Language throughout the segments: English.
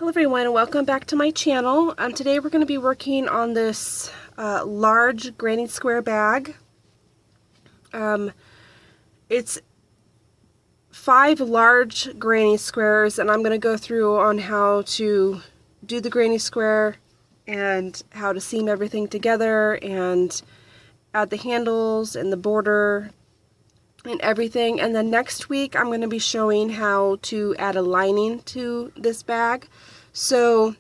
Hello everyone and welcome back to my channel. Today we're going to be working on this large granny square bag. It's 5 large granny squares, and I'm going to go through on how to do the granny square and how to seam everything together and add the handles and the border and everything. And then next week I'm going to be showing how to add a lining to this bag. So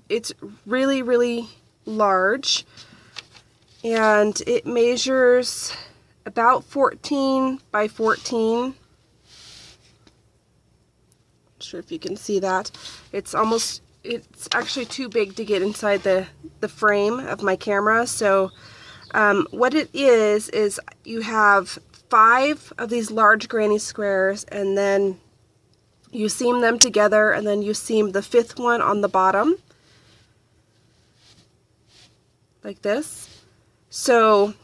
it's really large, and it measures about 14 by 14. Not sure if you can see that. It's actually too big to get inside the frame of my camera. So what it is you have 5 of these large granny squares, and then you seam them together, and then you seam the 5th one on the bottom like this. So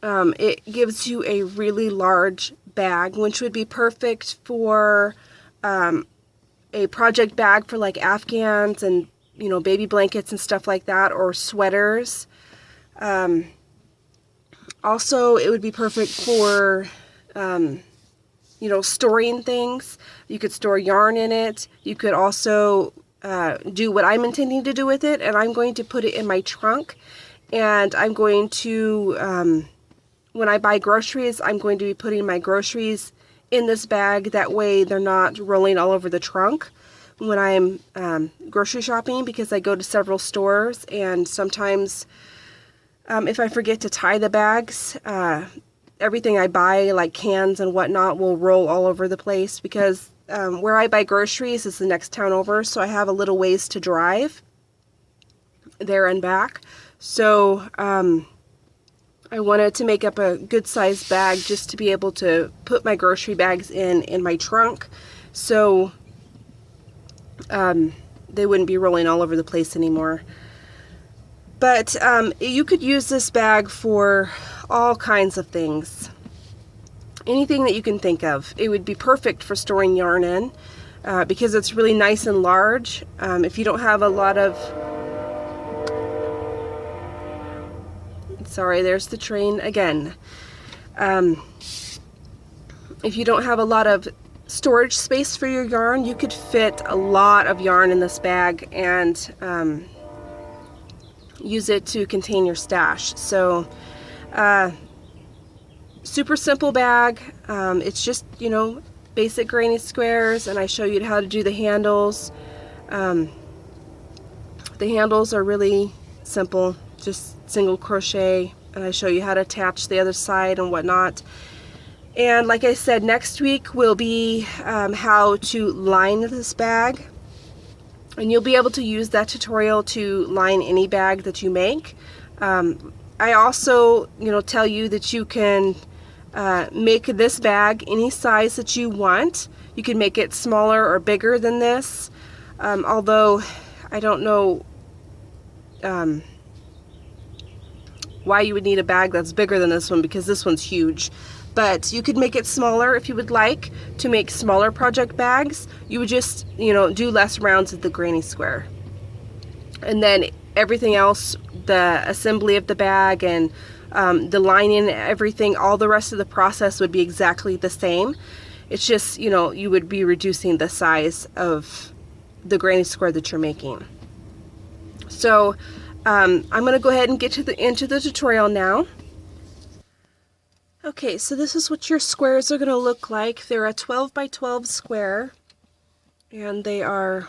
it gives you a really large bag, which would be perfect for a project bag for like Afghans and baby blankets and stuff like that, or sweaters. Also, it would be perfect for storing things. You could store yarn in it. You could also do what I'm intending to do with it, and I'm going to put it in my trunk, and I'm going to, when I buy groceries, I'm going to be putting my groceries in this bag. That way they're not rolling all over the trunk when I'm grocery shopping, because I go to several stores, and sometimes if I forget to tie the bags, everything I buy, like cans and whatnot, will roll all over the place, because where I buy groceries is the next town over, so I have a little ways to drive there and back. So I wanted to make up a good sized bag just to be able to put my grocery bags in my trunk, so they wouldn't be rolling all over the place anymore. But you could use this bag for all kinds of things. Anything that you can think of. It would be perfect for storing yarn in, because it's really nice and large. If you don't have a lot of... Sorry, there's the train again. If you don't have a lot of storage space for your yarn, you could fit a lot of yarn in this bag and use it to contain your stash. So super simple bag. It's just basic granny squares, and I show you how to do the handles. The handles are really simple, just single crochet, and I show you how to attach the other side and whatnot. And like I said, next week will be how to line this bag. And you'll be able to use that tutorial to line any bag that you make. I also, tell you that you can make this bag any size that you want. You can make it smaller or bigger than this. Although I don't know why you would need a bag that's bigger than this one, because this one's huge. But you could make it smaller if you would like to make smaller project bags. You would just, do less rounds of the granny square. And then everything else, the assembly of the bag and the lining and everything, all the rest of the process would be exactly the same. It's just, you would be reducing the size of the granny square that you're making. So I'm going to go ahead and get into the tutorial now. Okay, so this is what your squares are going to look like. They're a 12 by 12 square, and they are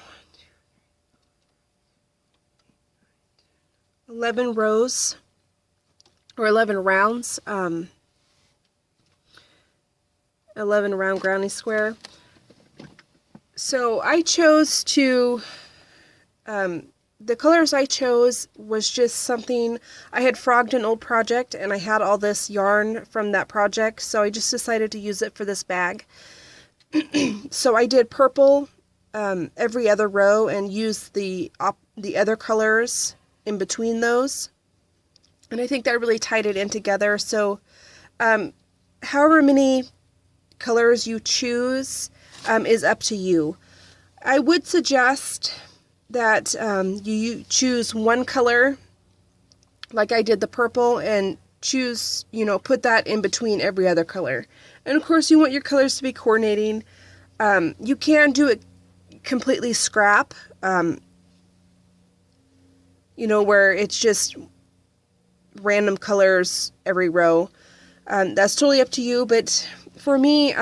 11 rows, or 11 rounds, 11 round granny square. So I chose to, the colors I chose was just something, I had frogged an old project and I had all this yarn from that project, so I just decided to use it for this bag. So I did purple every other row and used the other colors in between those, and I think that really tied it in together. So however many colors you choose is up to you. I would suggest that you choose one color, like I did the purple, and choose, put that in between every other color. And of course, you want your colors to be coordinating. You can do it completely scrap, where it's just random colors every row. That's totally up to you, but for me,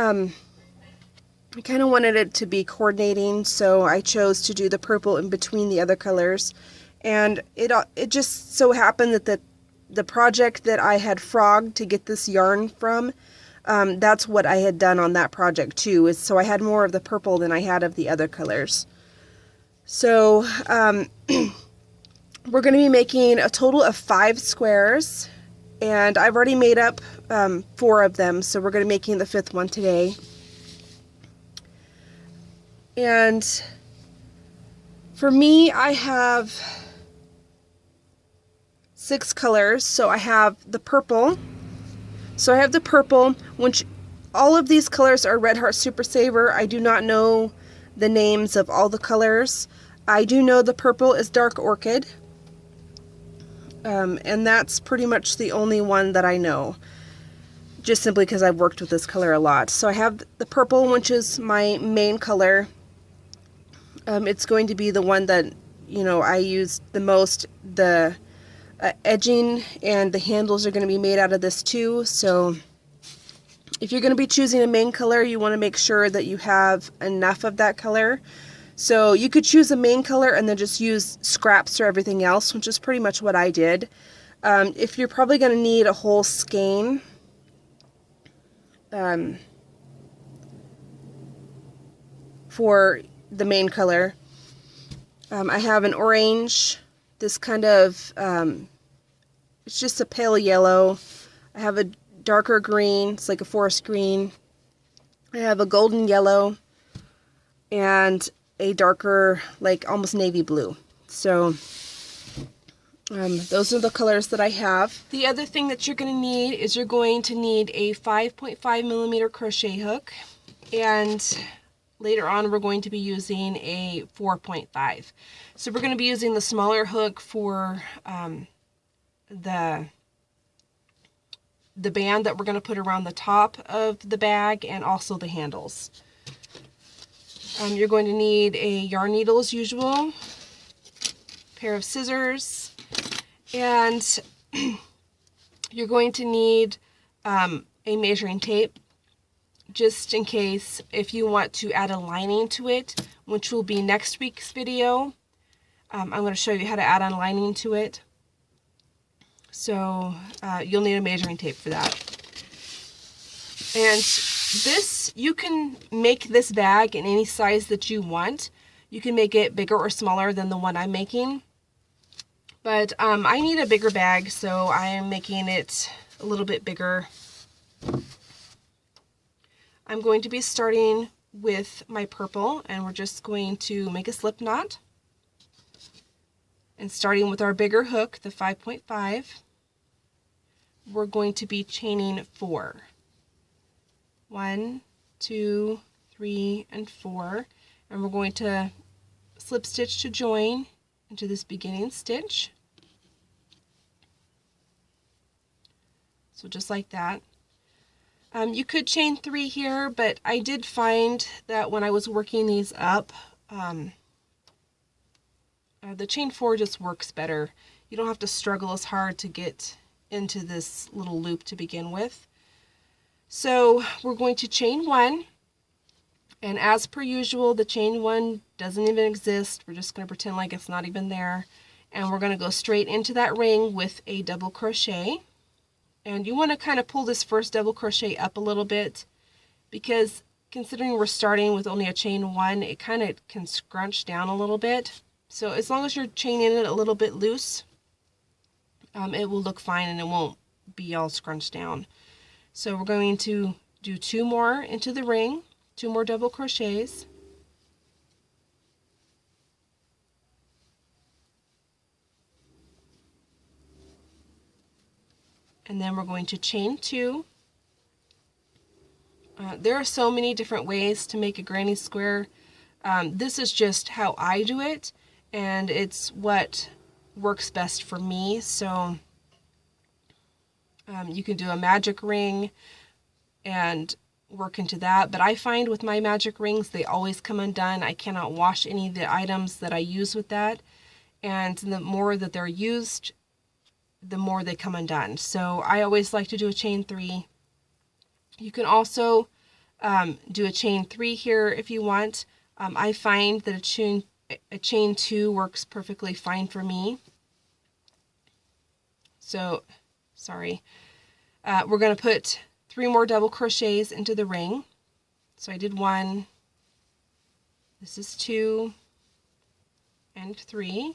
I kind of wanted it to be coordinating, so I chose to do the purple in between the other colors. And it just so happened that the project that I had frogged to get this yarn from, that's what I had done on that project too. So I had more of the purple than I had of the other colors. So we're going to be making a total of 5 squares, and I've already made up 4 of them, so we're going to be making the 5th one today. And for me, I have 6 colors. So I have the purple. Which all of these colors are Red Heart Super Saver. I do not know the names of all the colors. I do know the purple is Dark Orchid. And that's pretty much the only one that I know, just simply because I've worked with this color a lot. So I have the purple, which is my main color. It's going to be the one that, I use the most. The edging and the handles are going to be made out of this too. So if you're going to be choosing a main color, you want to make sure that you have enough of that color. So you could choose a main color and then just use scraps for everything else, which is pretty much what I did. If you're probably going to need a whole skein, for the main color, I have an orange, this kind of, it's just a pale yellow. I have a darker green, it's like a forest green. I have a golden yellow, and a darker, like almost navy blue. So those are the colors that I have. The other thing that you're going to need is you're going to need a 5.5 millimeter crochet hook, and later on we're going to be using a 4.5. So we're going to be using the smaller hook for the band that we're going to put around the top of the bag, and also the handles. You're going to need a yarn needle as usual, pair of scissors, and you're going to need a measuring tape, just in case if you want to add a lining to it, which will be next week's video. I'm going to show you how to add a lining to it. So you'll need a measuring tape for that. And this, you can make this bag in any size that you want. You can make it bigger or smaller than the one I'm making. But I need a bigger bag, so I am making it a little bit bigger. I'm going to be starting with my purple, and we're just going to make a slip knot. And starting with our bigger hook, the 5.5, we're going to be chaining 4. 1, 2, 3, and 4. And we're going to slip stitch to join into this beginning stitch. So just like that. You could chain 3 here, but I did find that when I was working these up, the chain 4 just works better. You don't have to struggle as hard to get into this little loop to begin with. So we're going to chain 1, and as per usual, the chain 1 doesn't even exist. We're just going to pretend like it's not even there, and we're going to go straight into that ring with a double crochet. And you want to kind of pull this first double crochet up a little bit, because considering we're starting with only a chain 1, it kind of can scrunch down a little bit. So as long as you're chaining it a little bit loose, it will look fine and it won't be all scrunched down. So we're going to do 2 more into the ring, 2 more double crochets. And then we're going to chain 2. There are so many different ways to make a granny square. This is just how I do it, and it's what works best for me. So you can do a magic ring and work into that, but I find with my magic rings they always come undone. I cannot wash any of the items that I use with that, and the more that they're used, the more they come undone. So I always like to do a chain 3. You can also do a chain 3 here if you want. I find that a chain 2 works perfectly fine for me. So, sorry. We're going to put 3 more double crochets into the ring. So I did 1, this is 2, and 3.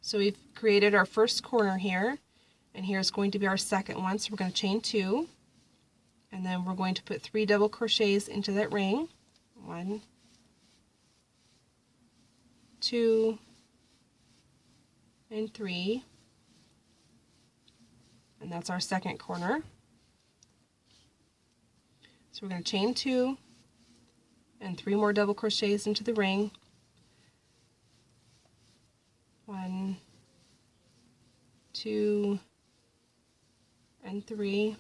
So we've created our first corner here, and here's going to be our second one. So we're going to chain 2, and then we're going to put 3 double crochets into that ring. 1, 2, and 3, and that's our second corner. So we're going to chain 2 and 3 more double crochets into the ring. 1, 2, and 3.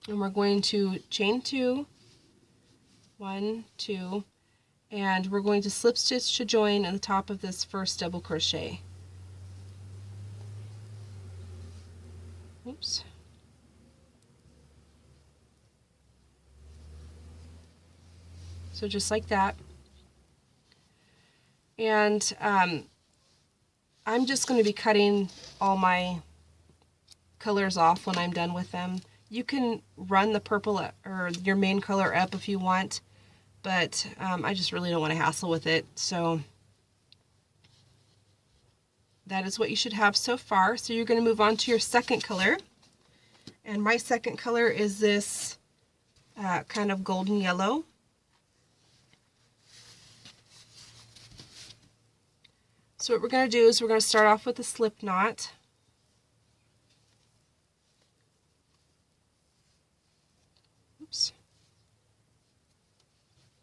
And we're going to chain 2, 1, 2, and we're going to slip stitch to join at the top of this first double crochet. Oops. So just like that. And I'm just going to be cutting all my colors off when I'm done with them. You can run the purple or your main color up if you want, but I just really don't want to hassle with it. So that is what you should have so far. So you're going to move on to your second color. And my second color is this kind of golden yellow. So what we're going to do is we're going to start off with a slip knot. Oops.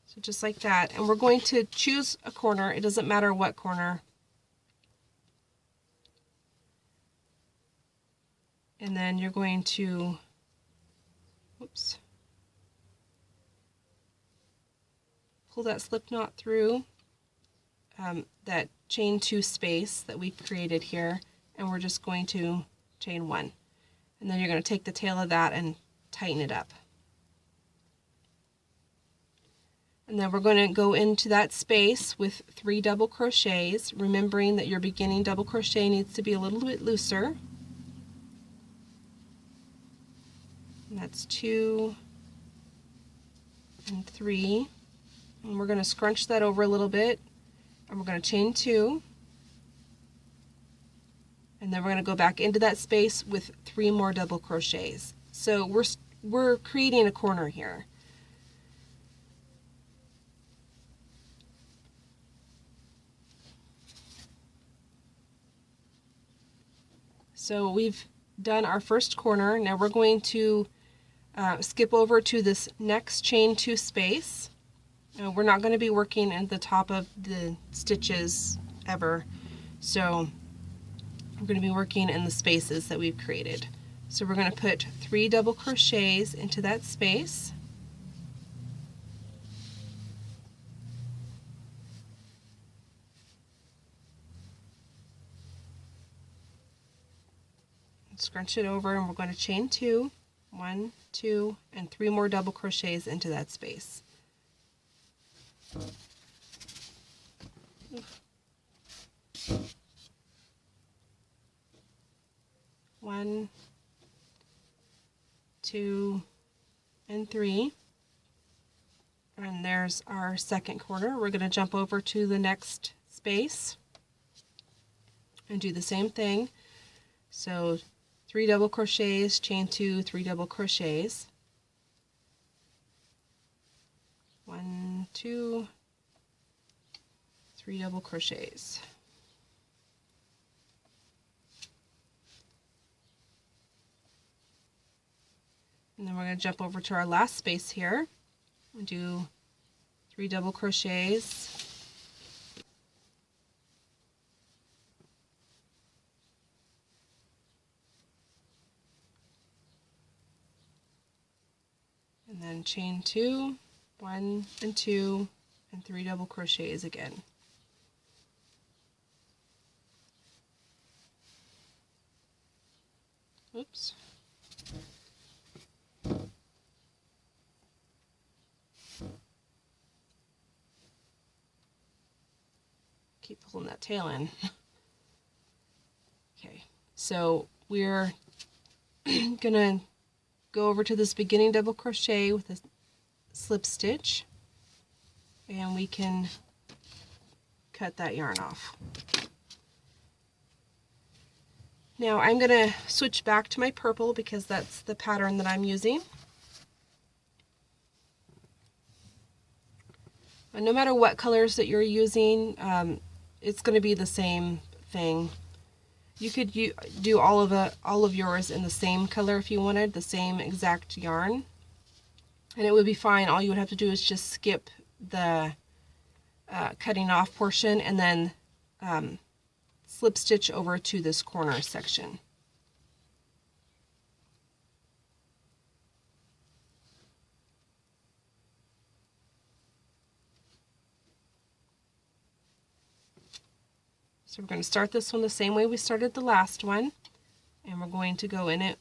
So just like that. And we're going to choose a corner. It doesn't matter what corner. And then you're going to, oops, pull that slip knot through that chain 2 space that we created here, and we're just going to chain 1. And then you're going to take the tail of that and tighten it up. And then we're going to go into that space with 3 double crochets, remembering that your beginning double crochet needs to be a little bit looser. And that's 2 and 3. And we're going to scrunch that over a little bit, and we're going to chain 2. And then we're going to go back into that space with 3 more double crochets. So we're creating a corner here. So we've done our first corner. Now we're going to skip over to this next chain 2 space. We're not going to be working at the top of the stitches ever, so we're going to be working in the spaces that we've created. So we're going to put 3 double crochets into that space. Scrunch it over, and we're going to chain 2, 1, 2, and 3 more double crochets into that space. One, 2, and 3. And there's our second corner. We're going to jump over to the next space and do the same thing. So 3 double crochets, chain 2, 3 double crochets. 1, 2, 3 double crochets. And then we're going to jump over to our last space here and do 3 double crochets. And then chain 2, 1 and 2, and 3 double crochets again. Oops. Keep pulling that tail in. Okay, so we're gonna go over to this beginning double crochet with a slip stitch, and we can cut that yarn off. Now I'm gonna switch back to my purple because that's the pattern that I'm using. And no matter what colors that you're using, it's going to be the same thing. You could do all of yours in the same color if you wanted, the same exact yarn, and it would be fine. All you would have to do is just skip the cutting off portion and then slip stitch over to this corner section. So we're going to start this one the same way we started the last one, and we're going to go in it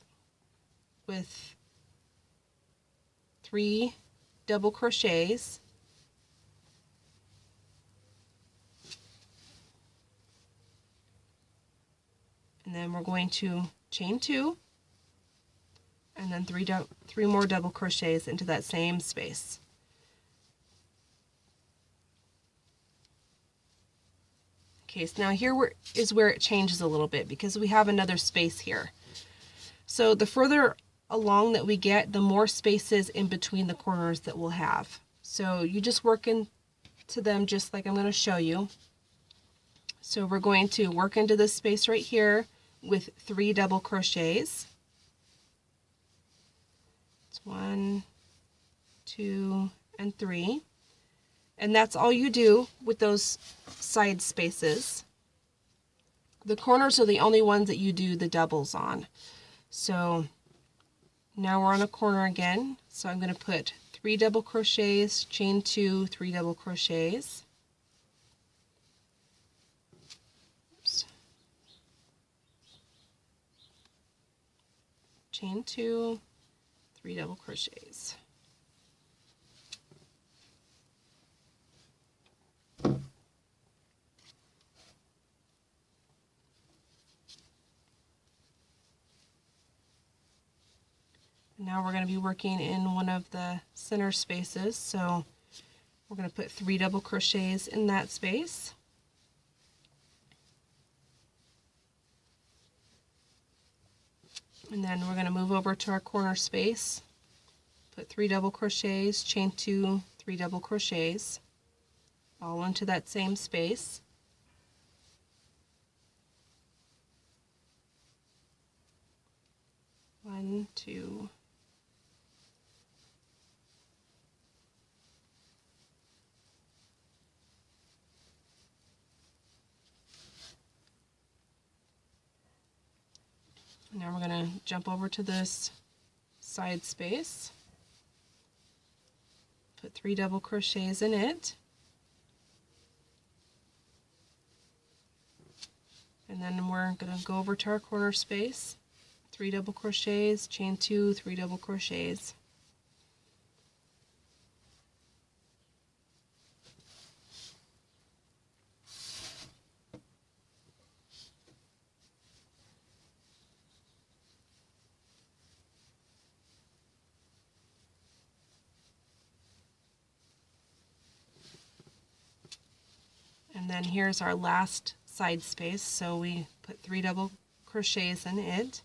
with 3 double crochets, and then we're going to chain 2 and then 3 more double crochets into that same space. Okay, so now here is where it changes a little bit because we have another space here. So the further along that we get, the more spaces in between the corners that we'll have. So you just work into them just like I'm going to show you. So we're going to work into this space right here with 3 double crochets. It's 1, 2, and 3. And that's all you do with those side spaces. The corners are the only ones that you do the doubles on. So now we're on a corner again. So I'm going to put 3 double crochets, chain 2, 3 double crochets. Oops. Chain 2, 3 double crochets. Now we're going to be working in one of the center spaces, so we're going to put 3 double crochets in that space. And then we're going to move over to our corner space, put 3 double crochets, chain 2, 3 double crochets, all into that same space. One, two, now we're going to jump over to this side space, put 3 double crochets in it, and then we're going to go over to our corner space, 3 double crochets, chain 2, 3 double crochets. And then here's our last side space, so we put 3 double crochets in it.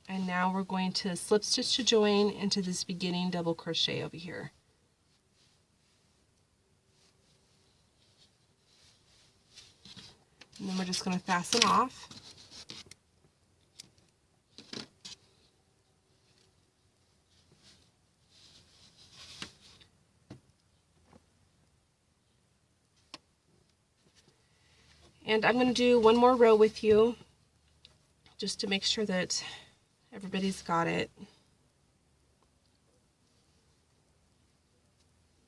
And now we're going to slip stitch to join into this beginning double crochet over here. And then we're just going to fasten off. And I'm going to do one more row with you just to make sure that everybody's got it.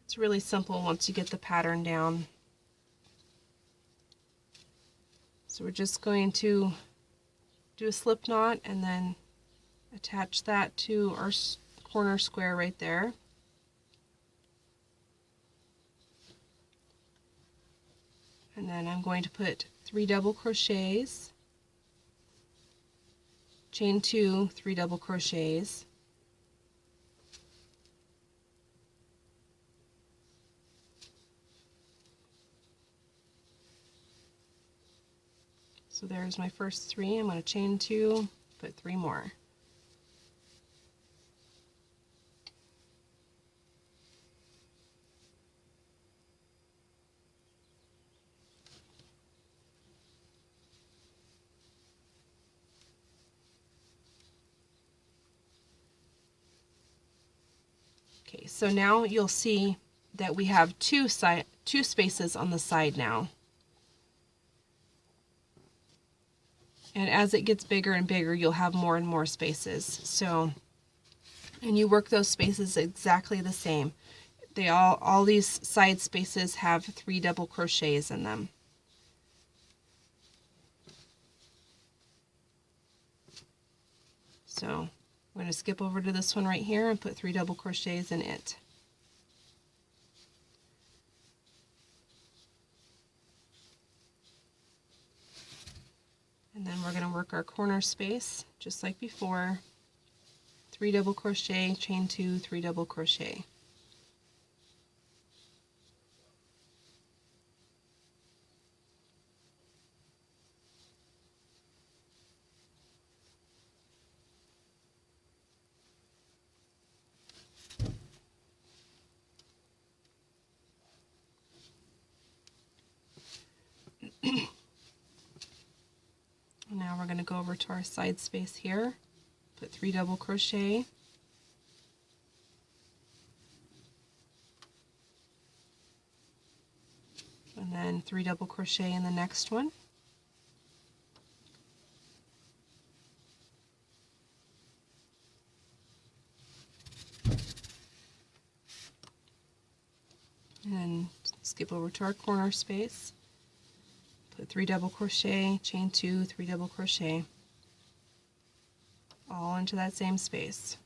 It's really simple once you get the pattern down. So we're just going to do a slip knot and then attach that to our corner square right there. And then I'm going to put 3 double crochets, chain 2, 3 double crochets, so there's my first 3. I'm going to chain 2, put 3 more. Okay, so now you'll see that we have two spaces on the side now. And as it gets bigger and bigger, you'll have more and more spaces. So, and you work those spaces exactly the same. All these side spaces have 3 double crochets in them. So I'm going to skip over to this one right here and put 3 double crochets in it. And then we're going to work our corner space just like before. 3 double crochet, chain 2, 3 double crochet. Now we're going to go over to our side space here, put 3 double crochet, and then 3 double crochet in the next one. And then skip over to our corner space, put 3 double crochet, chain 2, 3 double crochet, all into that same space.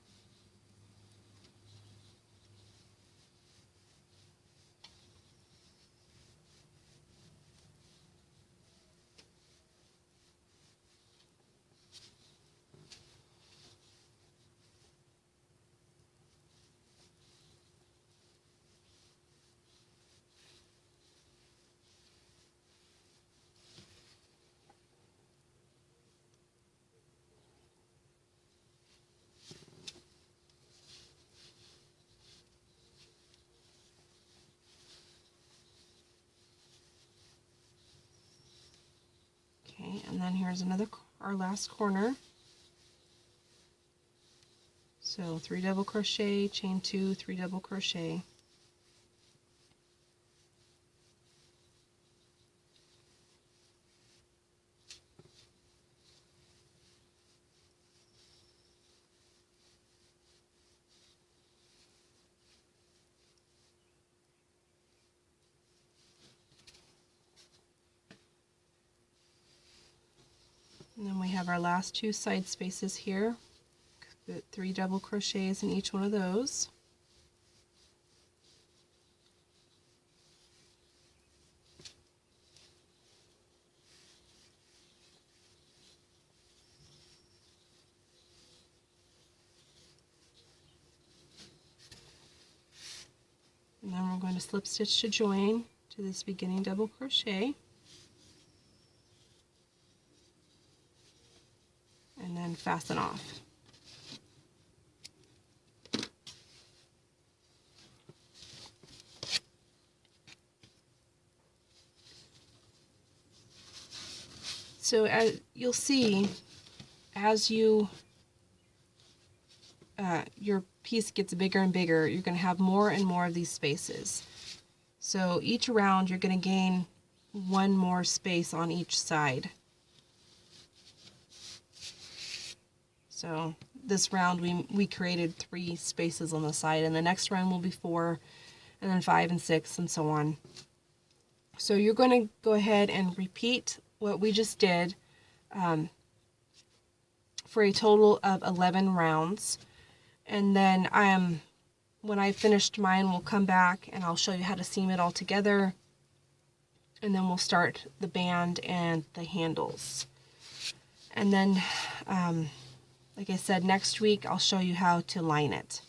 Okay, and then here's our last corner. So 3 double crochet, chain 2, 3 double crochet. And then we have our last 2 side spaces here. Put 3 double crochets in each one of those. And then we're going to slip stitch to join to this beginning double crochet. And then fasten off. So as you'll see, as your piece gets bigger and bigger, you're going to have more and more of these spaces. So each round you're going to gain one more space on each side. So this round we created 3 spaces on the side, and the next round will be 4, and then 5 and 6 and so on. So you're going to go ahead and repeat what we just did for a total of 11 rounds. And then when I finished mine, we'll come back and I'll show you how to seam it all together. And then we'll start the band and the handles. And then, like I said, next week I'll show you how to line it.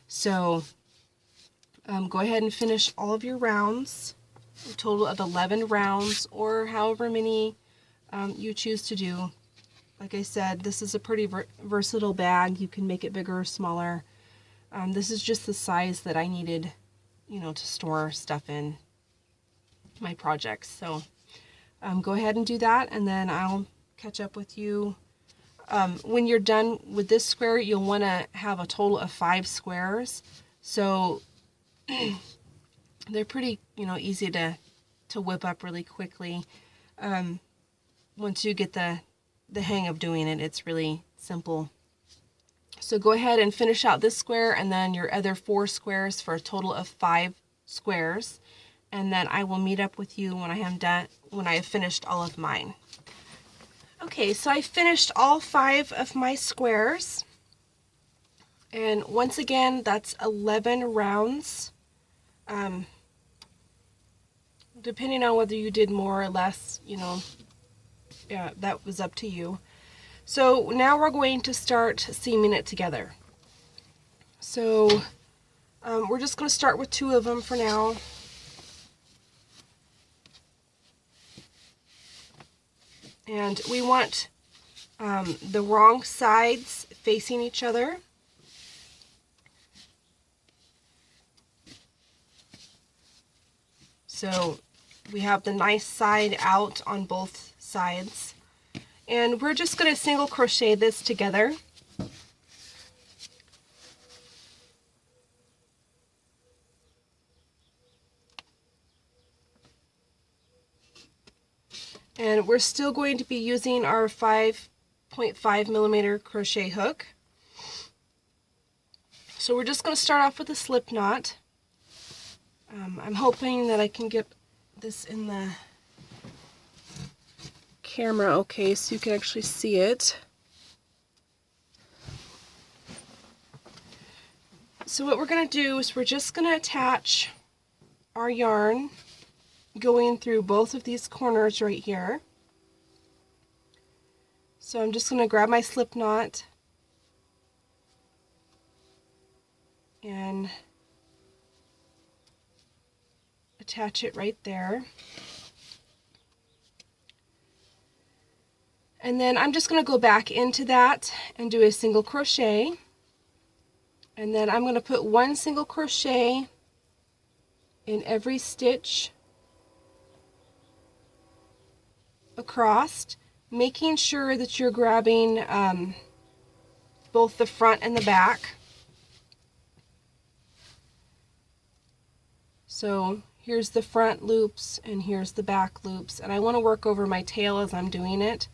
So go ahead and finish all of your rounds, a total of 11 rounds, or however many you choose to do. Like I said, this is a pretty versatile bag. You can make it bigger or smaller. This is just the size that I needed, to store stuff in my projects. So go ahead and do that, and then I'll catch up with you. When you're done with this square, you'll want to have a total of 5 squares. So they're pretty, easy to whip up really quickly. Once you get the hang of doing it, it's really simple. So go ahead and finish out this square and then your other 4 squares for a total of 5 squares. And then I will meet up with you when I have finished all of mine. Okay, so I finished all 5 of my squares. And once again, that's 11 rounds. Depending on whether you did more or less, yeah, that was up to you. So now we're going to start seaming it together. So we're just going to start with 2 of them for now. And we want the wrong sides facing each other. So we have the nice side out on both sides. And we're just going to single crochet this together. And we're still going to be using our 5.5 millimeter crochet hook. So we're just going to start off with a slip knot. I'm hoping that I can get this in the camera okay so you can actually see it. So what we're going to do is we're just going to attach our yarn going through both of these corners right here. So I'm just going to grab my slip knot and attach it right there. And then I'm just going to go back into that and do a single crochet. And then I'm going to put 1 single crochet in every stitch across, making sure that you're grabbing both the front and the back. So here's the front loops and here's the back loops, and I want to work over my tail as I'm doing it.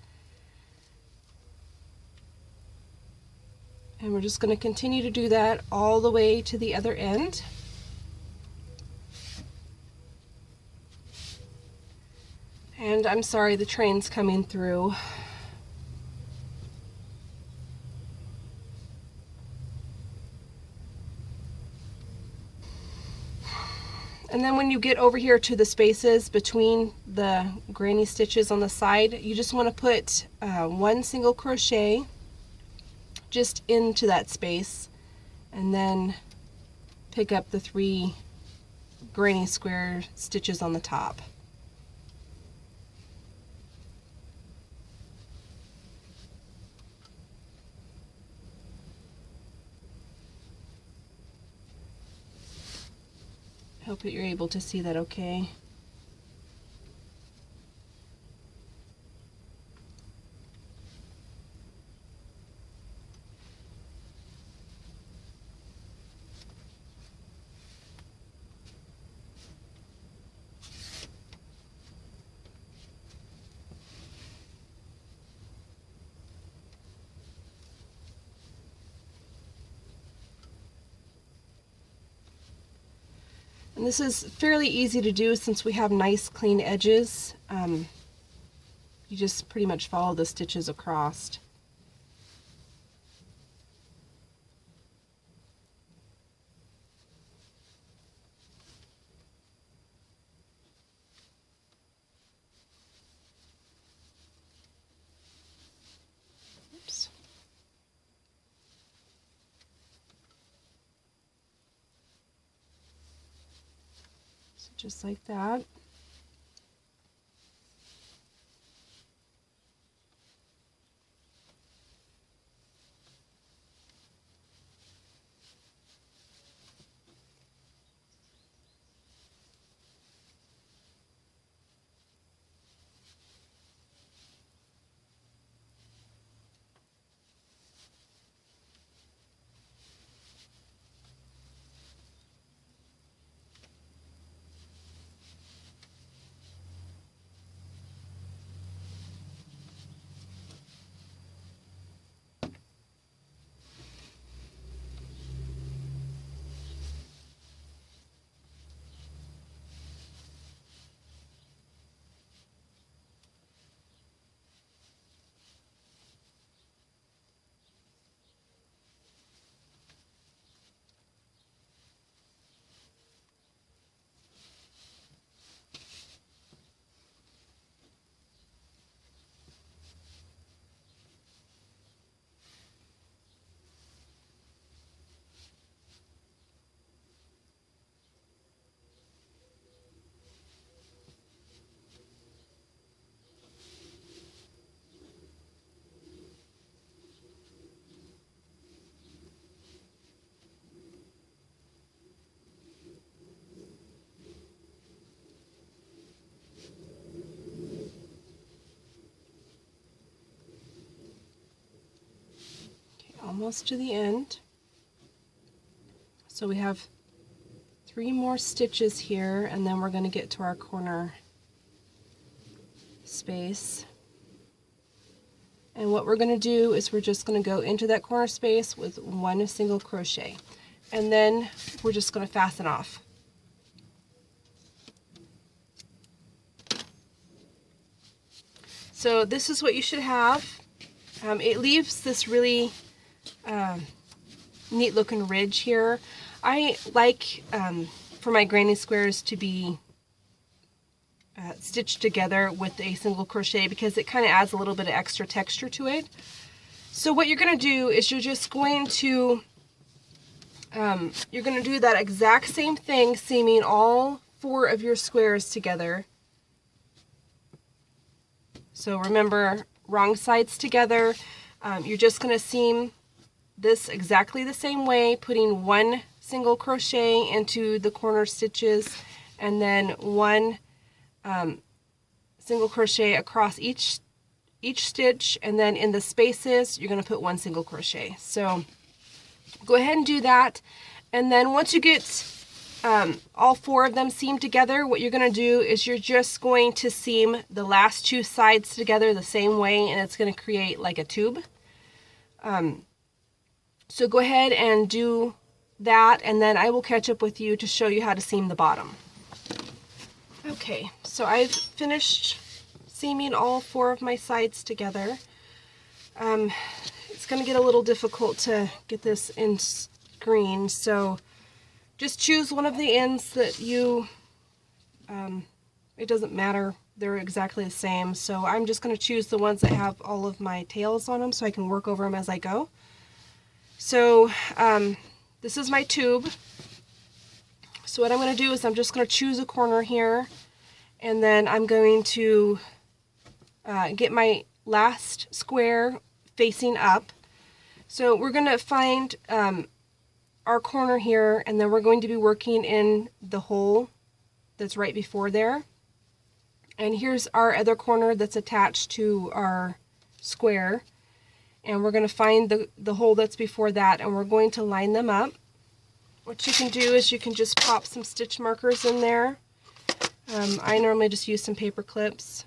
And we're just going to continue to do that all the way to the other end. And I'm sorry, the train's coming through. And then when you get over here to the spaces between the granny stitches on the side, you just want to put 1 single crochet just into that space, and then pick up the 3 granny square stitches on the top. Hope that you're able to see that okay. And this is fairly easy to do since we have nice clean edges. You just pretty much follow the stitches across. Oops. So just like that. Almost to the end. So we have 3 more stitches here, and then we're going to get to our corner space. And what we're going to do is we're just going to go into that corner space with 1 single crochet, and then we're just going to fasten off. So this is what you should have. It leaves this really neat looking ridge here. I like for my granny squares to be stitched together with a single crochet because it kind of adds a little bit of extra texture to it. So what you're going to do is you're just going to do that exact same thing, seaming all 4 of your squares together. So remember, wrong sides together. You're just going to seam this exactly the same way, putting 1 single crochet into the corner stitches, and then 1 single crochet across each stitch, and then in the spaces you're going to put 1 single crochet. So go ahead and do that, and then once you get all 4 of them seamed together, what you're going to do is you're just going to seam the last 2 sides together the same way, and it's going to create like a tube. So go ahead and do that, and then I will catch up with you to show you how to seam the bottom. Okay, so I've finished seaming all 4 of my sides together. It's going to get a little difficult to get this in screen, so just choose one of the ends that you, it doesn't matter, they're exactly the same. So I'm just going to choose the ones that have all of my tails on them so I can work over them as I go. So this is my tube. So what I'm going to do is I'm just going to choose a corner here, and then I'm going to get my last square facing up. So we're going to find our corner here, and then we're going to be working in the hole that's right before there. And here's our other corner that's attached to our square, and we're going to find the hole that's before that, and we're going to line them up. What you can do is you can just pop some stitch markers in there. I normally just use some paper clips.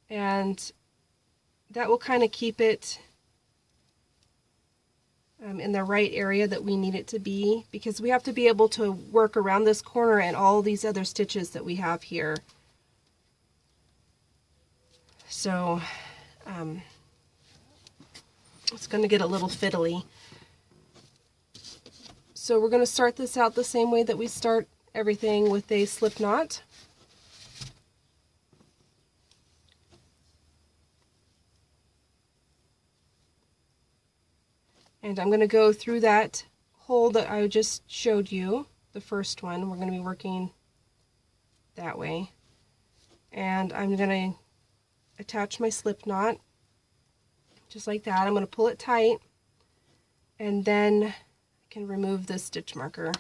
And that will kind of keep it in the right area that we need it to be, because we have to be able to work around this corner and all these other stitches that we have here. So it's going to get a little fiddly. So we're going to start this out the same way that we start everything, with a slip knot. And I'm going to go through that hole that I just showed you, the first one. We're going to be working that way. And I'm going to attach my slip knot just like that. I'm going to pull it tight, and then I can remove this stitch marker.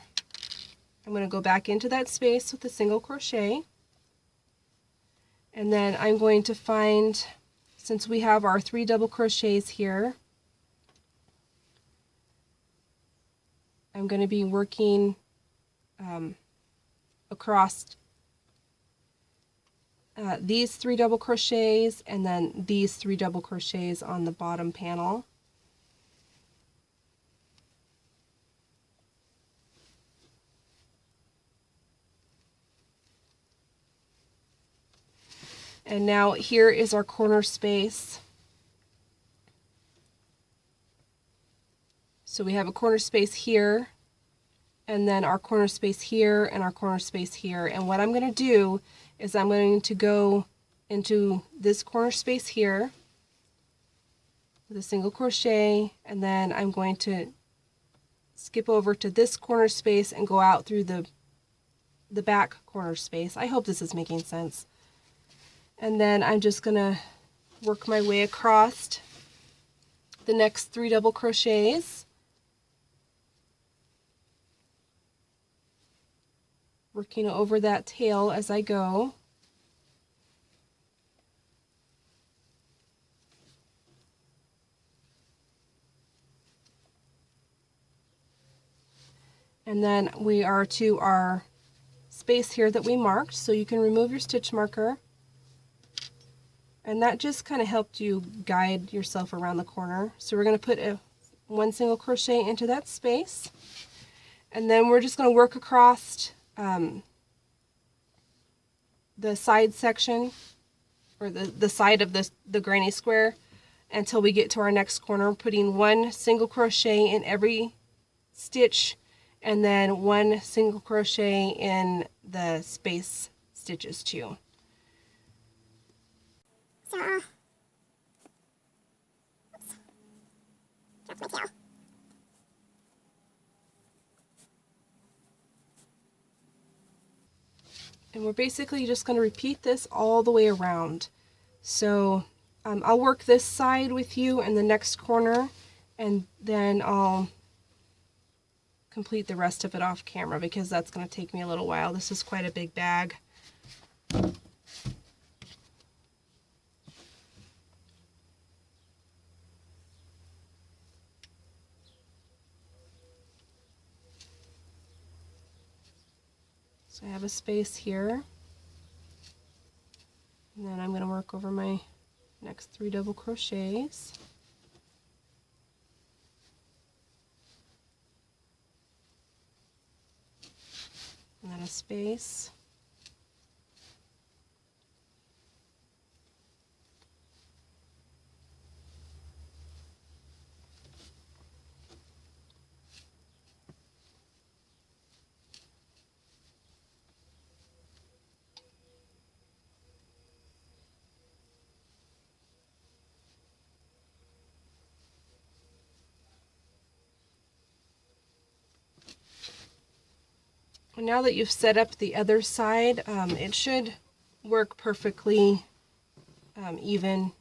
I'm going to go back into that space with a single crochet, and then I'm going to find, since we have our 3 double crochets here, I'm going to be working across these 3 double crochets and then these 3 double crochets on the bottom panel. And now here is our corner space. So we have a corner space here, and then our corner space here, and our corner space here. And what I'm going to do is I'm going to go into this corner space here with a single crochet, and then I'm going to skip over to this corner space and go out through the back corner space. I hope this is making sense. And then I'm just going to work my way across the next 3 double crochets, working over that tail as I go. And then we are to our space here that we marked, so you can remove your stitch marker. And that just kind of helped you guide yourself around the corner. So we're going to put 1 single crochet into that space, and then we're just going to work across the side section, or the side of the granny square, until we get to our next corner, putting 1 single crochet in every stitch, and then 1 single crochet in the space stitches too. So, oops, dropped my tail. And we're basically just going to repeat this all the way around. So I'll work this side with you in the next corner, and then I'll complete the rest of it off camera, because that's going to take me a little while. This is quite a big bag. So I have a space here, and then I'm going to work over my next 3 double crochets. And then a space. And now that you've set up the other side, it should work perfectly even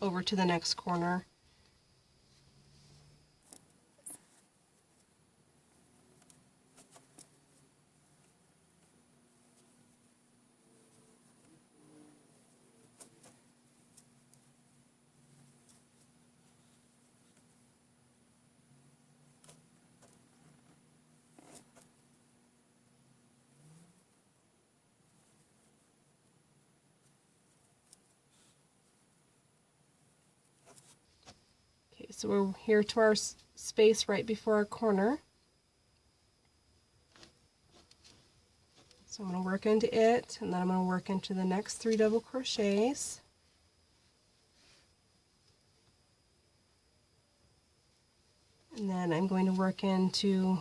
over to the next corner. So we're here to our space right before our corner. So I'm going to work into it, and then I'm going to work into the next 3 double crochets. And then I'm going to work into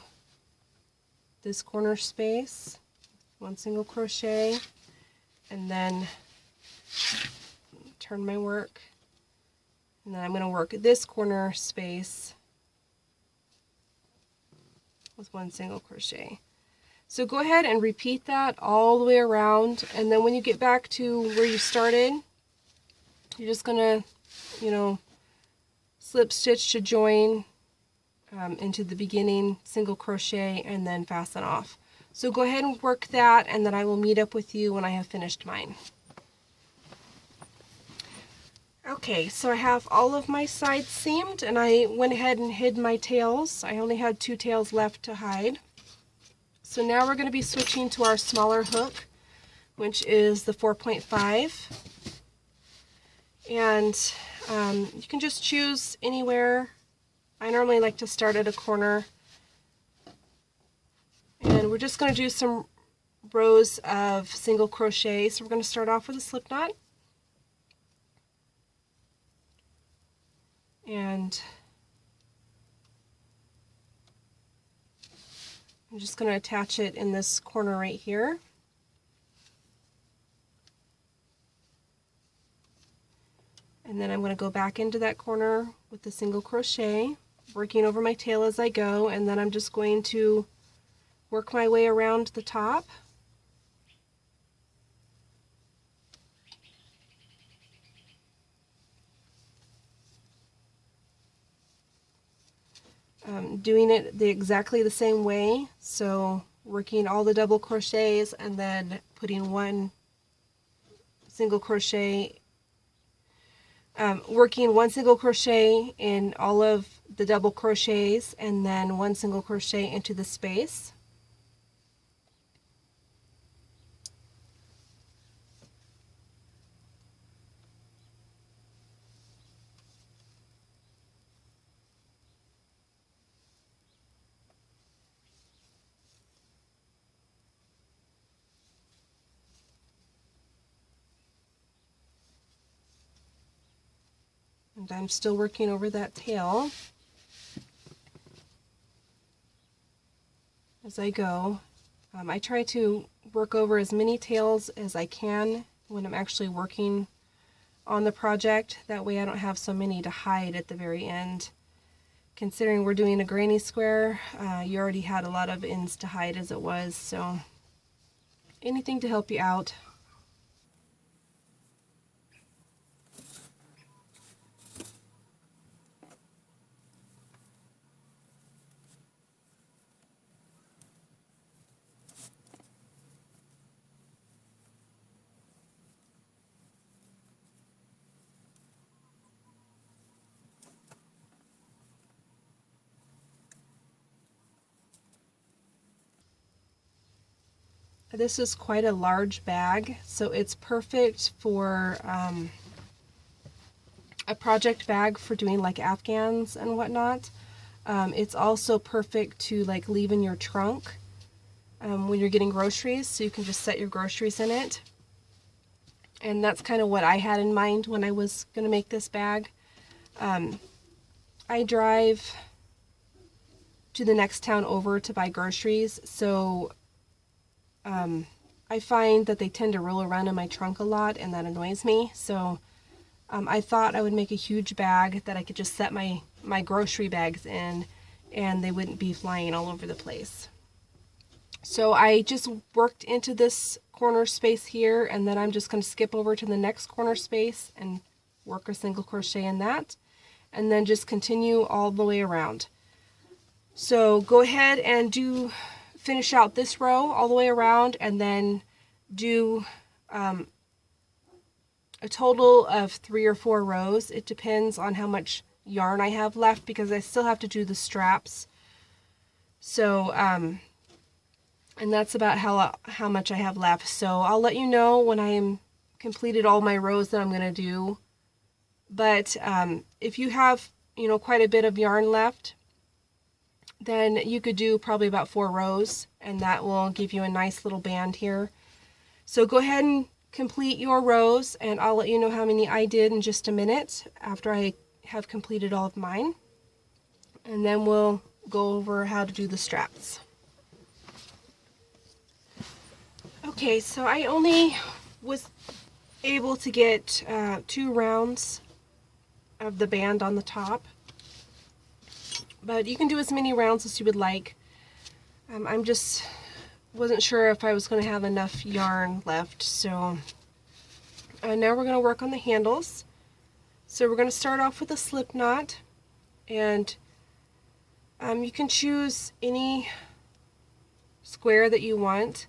this corner space, 1 single crochet, and then turn my work, and then I'm going to work this corner space with 1 single crochet. So go ahead and repeat that all the way around, and then when you get back to where you started, you're just going to, slip stitch to join into the beginning single crochet and then fasten off. So go ahead and work that, and then I will meet up with you when I have finished mine. Okay, so I have all of my sides seamed, and I went ahead and hid my tails. I only had 2 tails left to hide. So now we're going to be switching to our smaller hook, which is the 4.5. And you can just choose anywhere. I normally like to start at a corner. And we're just going to do some rows of single crochet. So we're going to start off with a slip knot. And I'm just going to attach it in this corner right here. And then I'm going to go back into that corner with the single crochet, working over my tail as I go, and then I'm just going to work my way around the top. Doing it exactly the same way, so working all the double crochets and then putting 1 single crochet, working 1 single crochet in all of the double crochets and then 1 single crochet into the space. And I'm still working over that tail as I go. I try to work over as many tails as I can when I'm actually working on the project. That way I don't have so many to hide at the very end. Considering we're doing a granny square, you already had a lot of ends to hide as it was, so anything to help you out. This is quite a large bag, so it's perfect for a project bag for doing like afghans and whatnot. It's also perfect to like leave in your trunk when you're getting groceries, so you can just set your groceries in it. And that's kind of what I had in mind when I was going to make this bag. I drive to the next town over to buy groceries, so I find that they tend to roll around in my trunk a lot, and that annoys me. So I thought I would make a huge bag that I could just set my grocery bags in, and they wouldn't be flying all over the place. So I just worked into this corner space here, and then I'm just going to skip over to the next corner space and work a single crochet in that, and then just continue all the way around. So go ahead and finish out this row all the way around, and then do a total of 3 or 4 rows. It depends on how much yarn I have left, because I still have to do the straps. So and that's about how much I have left. So I'll let you know when I am completed all my rows that I'm going to do. But if you have quite a bit of yarn left, then you could do probably about 4 rows, and that will give you a nice little band here. So go ahead and complete your rows, and I'll let you know how many I did in just a minute after I have completed all of mine. And then we'll go over how to do the straps. Okay, so I only was able to get 2 rounds of the band on the top, but you can do as many rounds as you would like. I'm just wasn't sure if I was going to have enough yarn left, so now we're going to work on the handles. So we're going to start off with a slip knot, and you can choose any square that you want.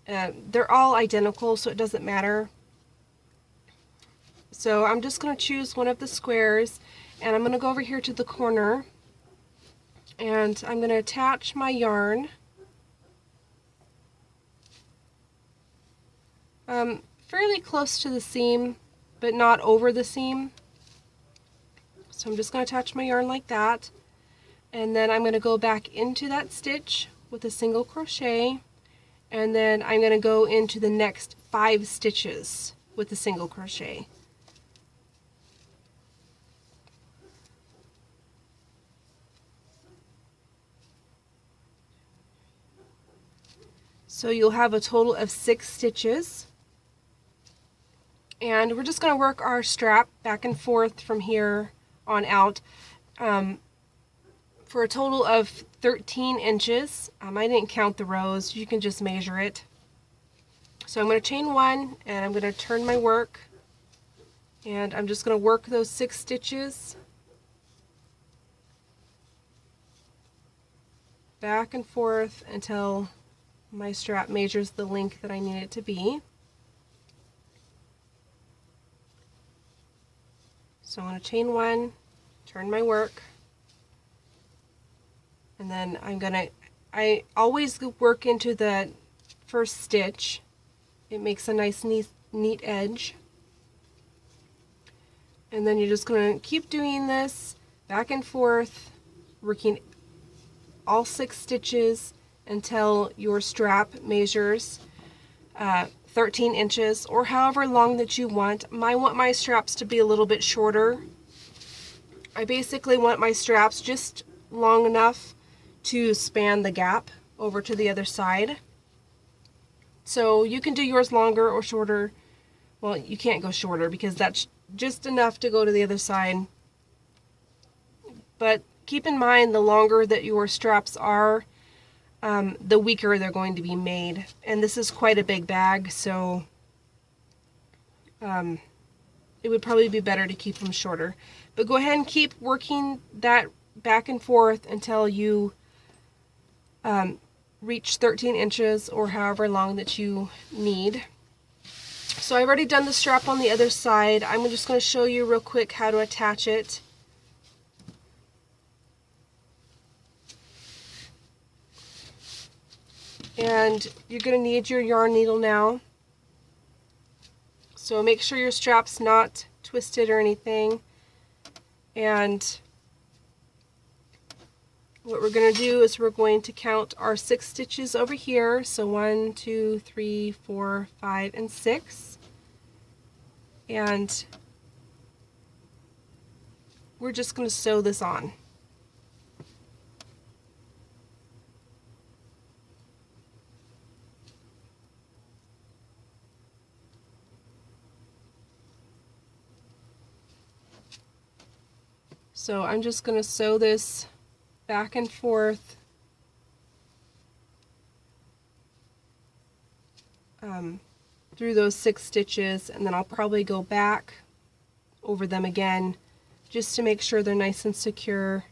They're all identical, so it doesn't matter. So I'm just going to choose one of the squares, and I'm going to go over here to the corner, and I'm going to attach my yarn fairly close to the seam, but not over the seam. So I'm just going to attach my yarn like that, and then I'm going to go back into that stitch with a single crochet, and then I'm going to go into the next 5 stitches with a single crochet. So you'll have a total of 6 stitches, and we're just going to work our strap back and forth from here on out for a total of 13 inches. I didn't count the rows, you can just measure it. So I'm going to chain 1, and I'm going to turn my work, and I'm just going to work those 6 stitches back and forth until my strap measures the length that I need it to be. So I'm going to chain 1, turn my work, and then I always work into the first stitch. It makes a nice neat edge. And then you're just going to keep doing this back and forth, working all 6 stitches until your strap measures 13 inches or however long that you want. I want my straps to be a little bit shorter. I basically want my straps just long enough to span the gap over to the other side. So you can do yours longer or shorter. Well, you can't go shorter because that's just enough to go to the other side. But keep in mind, the longer that your straps are, the weaker they're going to be made. And this is quite a big bag, so it would probably be better to keep them shorter. But go ahead and keep working that back and forth until you reach 13 inches or however long that you need. So I've already done the strap on the other side. I'm just going to show you real quick how to attach it. And you're going to need your yarn needle now. So make sure your strap's not twisted or anything. And what we're going to do is we're going to count our 6 stitches over here. So 1, 2, 3, 4, 5, and 6. And we're just going to sew this on. So I'm just going to sew this back and forth through those 6 stitches, and then I'll probably go back over them again just to make sure they're nice and secure,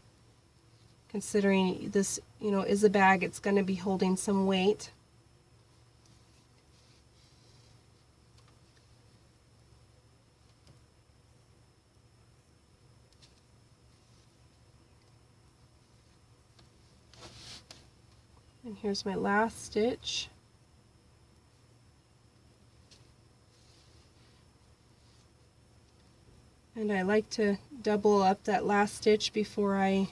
considering this, is a bag. It's going to be holding some weight. And here's my last stitch. And I like to double up that last stitch before I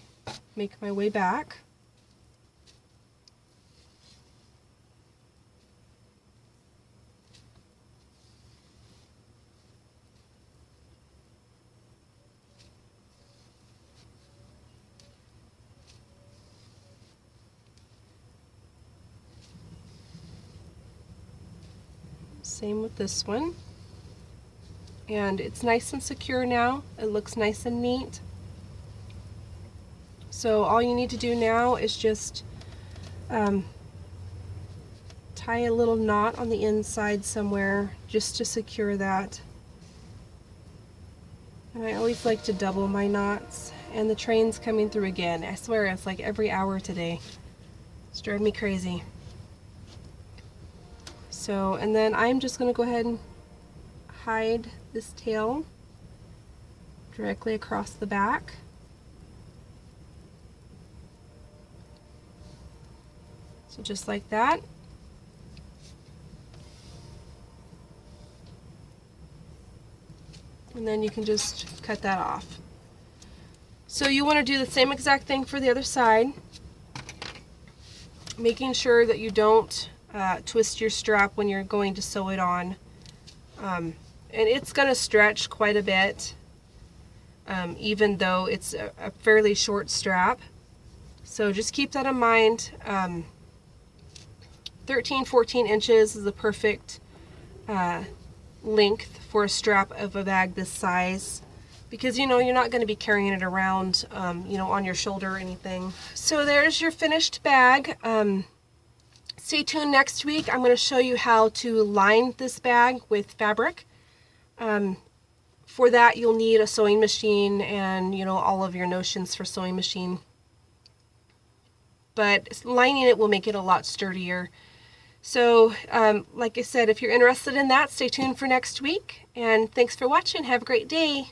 make my way back. Same with this one. And it's nice and secure now. It looks nice and neat. So all you need to do now is just tie a little knot on the inside somewhere just to secure that. And I always like to double my knots. And the train's coming through again. I swear it's like every hour today. It's driving me crazy. So, and then I'm just going to go ahead and hide this tail directly across the back. So just like that. And then you can just cut that off. So you want to do the same exact thing for the other side, making sure that you don't twist your strap when you're going to sew it on. And it's going to stretch quite a bit, even though it's a fairly short strap. So just keep that in mind. 13-14 inches is the perfect length for a strap of a bag this size, because you know you're not going to be carrying it around you know, on your shoulder or anything. So there's your finished bag. Stay tuned next week. I'm going to show you how to line this bag with fabric. For that you'll need a sewing machine and, you know, all of your notions for sewing machine. But lining it will make it a lot sturdier. So like I said, if you're interested in that, stay tuned for next week. And thanks for watching. Have a great day.